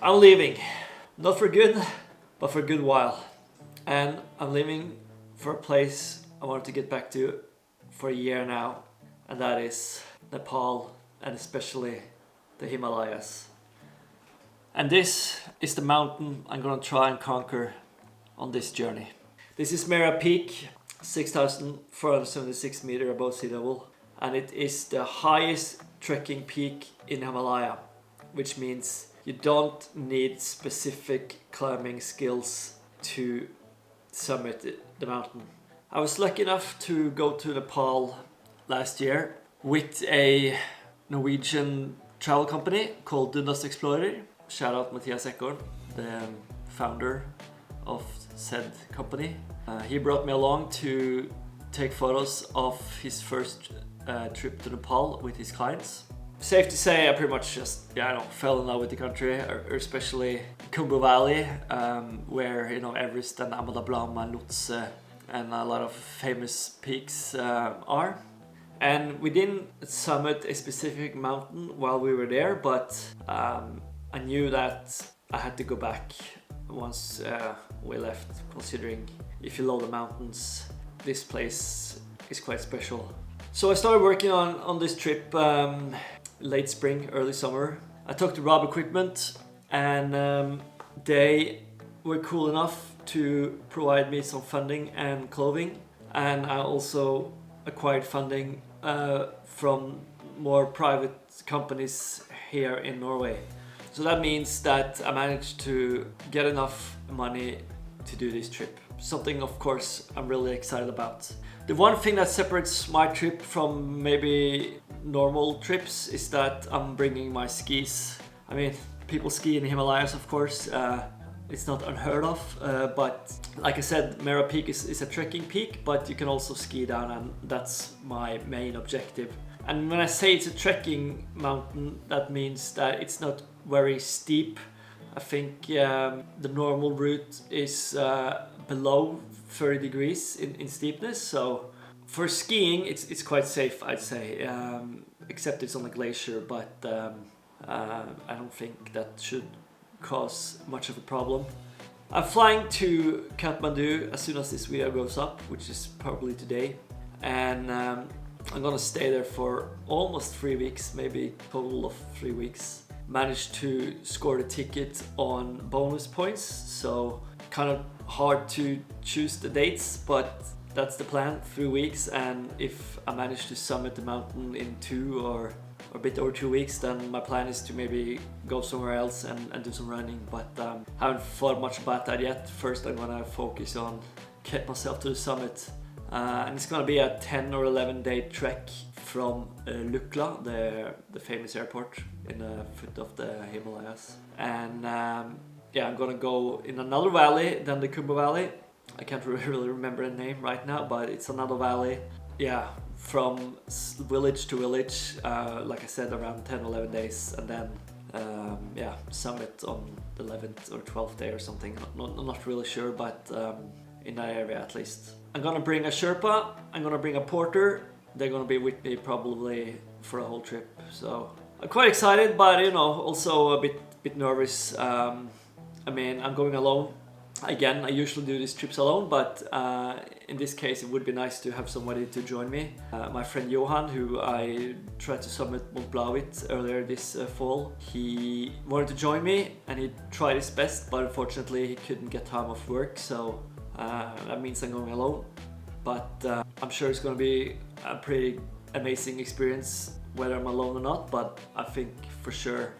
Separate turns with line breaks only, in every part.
I'm leaving, not for good, but for a good while. And I'm leaving for a place I wanted to get back to for a year now, and that is Nepal, and especially the Himalayas. And this is the mountain I'm gonna try and conquer on this journey. This is Mera Peak, 6,476 meters above sea level, and it is the highest trekking peak in Himalaya, which means you don't need specific climbing skills to summit the mountain. I was lucky enough to go to Nepal last year with a Norwegian travel company called Dundas Explorer. Shout out Mathias Ekorn, the founder of said company. He brought me along to take photos of his first trip to Nepal with his clients. Safe to say I pretty much just fell in love with the country, especially Khumbu Valley, where Everest and Amada Blam and Lhotse and a lot of famous peaks are. And we didn't summit a specific mountain while we were there, but I knew that I had to go back once we left, considering if you love the mountains, this place is quite special. So I started working on this trip late spring, early summer. I talked to Rob Equipment, and they were cool enough to provide me some funding and clothing, and I also acquired funding from more private companies here in Norway. So that means that I managed to get enough money to do this trip. Something, of course, I'm really excited about. The one thing that separates my trip from maybe normal trips is that I'm bringing my skis. I mean, people ski in the Himalayas, of course. It's not unheard of, but like I said, Mera Peak is a trekking peak, but you can also ski down, and that's my main objective. And when I say it's a trekking mountain, that means that it's not very steep. I think the normal route is below 30 degrees in steepness, so for skiing it's quite safe, I'd say, except it's on a glacier, but I don't think that should cause much of a problem. I'm flying to Kathmandu as soon as this video goes up, which is probably today, and I'm gonna stay there for almost 3 weeks, maybe a total of 3 weeks. Managed to score the ticket on bonus points, so kind of hard to choose the dates, but that's the plan, 3 weeks. And if I manage to summit the mountain in 2 or a bit over 2 weeks, then my plan is to maybe go somewhere else and do some running, but haven't thought much about that yet. First I'm gonna focus on get myself to the summit, and it's gonna be a 10 or 11 day trek from Lukla, the famous airport in the foot of the Himalayas. And I'm gonna go in another valley than the Khumbu Valley. I can't really remember the name right now, but it's another valley. Yeah, from village to village, like I said, around 10-11 days, and then summit on the 11th or 12th day or something. Not really sure, but in that area at least. I'm gonna bring a Sherpa, I'm gonna bring a porter. They're gonna be with me probably for a whole trip, so I'm quite excited, but also a bit nervous. I mean, I'm going alone. Again, I usually do these trips alone, but in this case it would be nice to have somebody to join me. My friend Johan, who I tried to summit Mont Blanc with earlier this fall, he wanted to join me and he tried his best, but unfortunately he couldn't get time off work, so that means I'm going alone. But I'm sure it's going to be a pretty amazing experience whether I'm alone or not, but I think for sure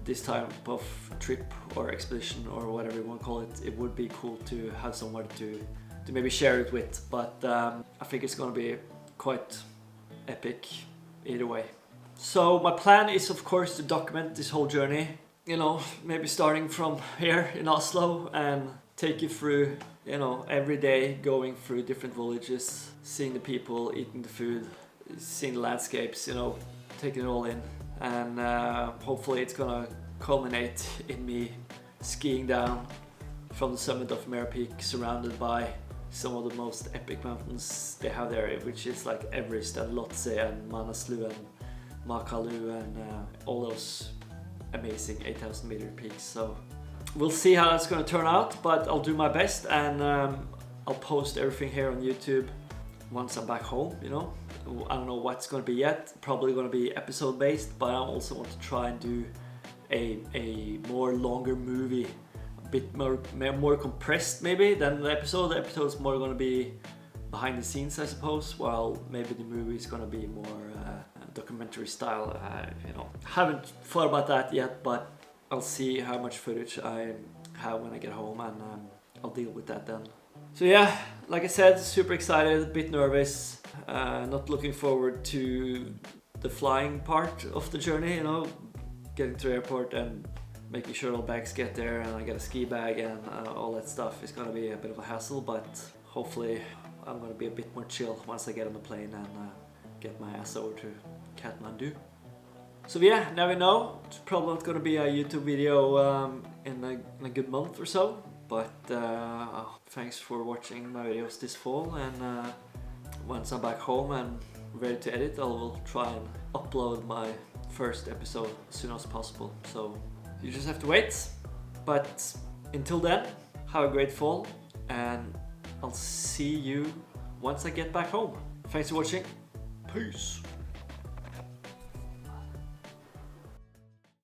this type of trip or expedition or whatever you want to call it, it would be cool to have someone to maybe share it with. But I think it's going to be quite epic either way. So my plan is, of course, to document this whole journey, maybe starting from here in Oslo and take you through, every day going through different villages, seeing the people, eating the food, seeing the landscapes, taking it all in. And hopefully it's gonna culminate in me skiing down from the summit of Mera Peak, surrounded by some of the most epic mountains they have there, which is like Everest and Lhotse and Manaslu and Makalu and all those amazing 8,000 meter peaks. So we'll see how that's going to turn out, but I'll do my best, and I'll post everything here on YouTube once I'm back home, you know. I don't know what's going to be yet, probably going to be episode based, but I also want to try and do a more longer movie, a bit more compressed maybe than the episode. The episode is more going to be behind the scenes, I suppose, while maybe the movie is going to be more documentary style. You know, haven't thought about that yet, but I'll see how much footage I have when I get home, and I'll deal with that then. So yeah, like I said, super excited, a bit nervous, not looking forward to the flying part of the journey, you know, getting to the airport and making sure all bags get there, and I get a ski bag and all that stuff is gonna be a bit of a hassle, but hopefully I'm gonna be a bit more chill once I get on the plane and get my ass over to Kathmandu. So yeah, now we know, it's probably not gonna be a YouTube video in a good month or so. But thanks for watching my videos this fall, and once I'm back home and ready to edit, I will try and upload my first episode as soon as possible. So you just have to wait. But until then, have a great fall, and I'll see you once I get back home. Thanks for watching. Peace.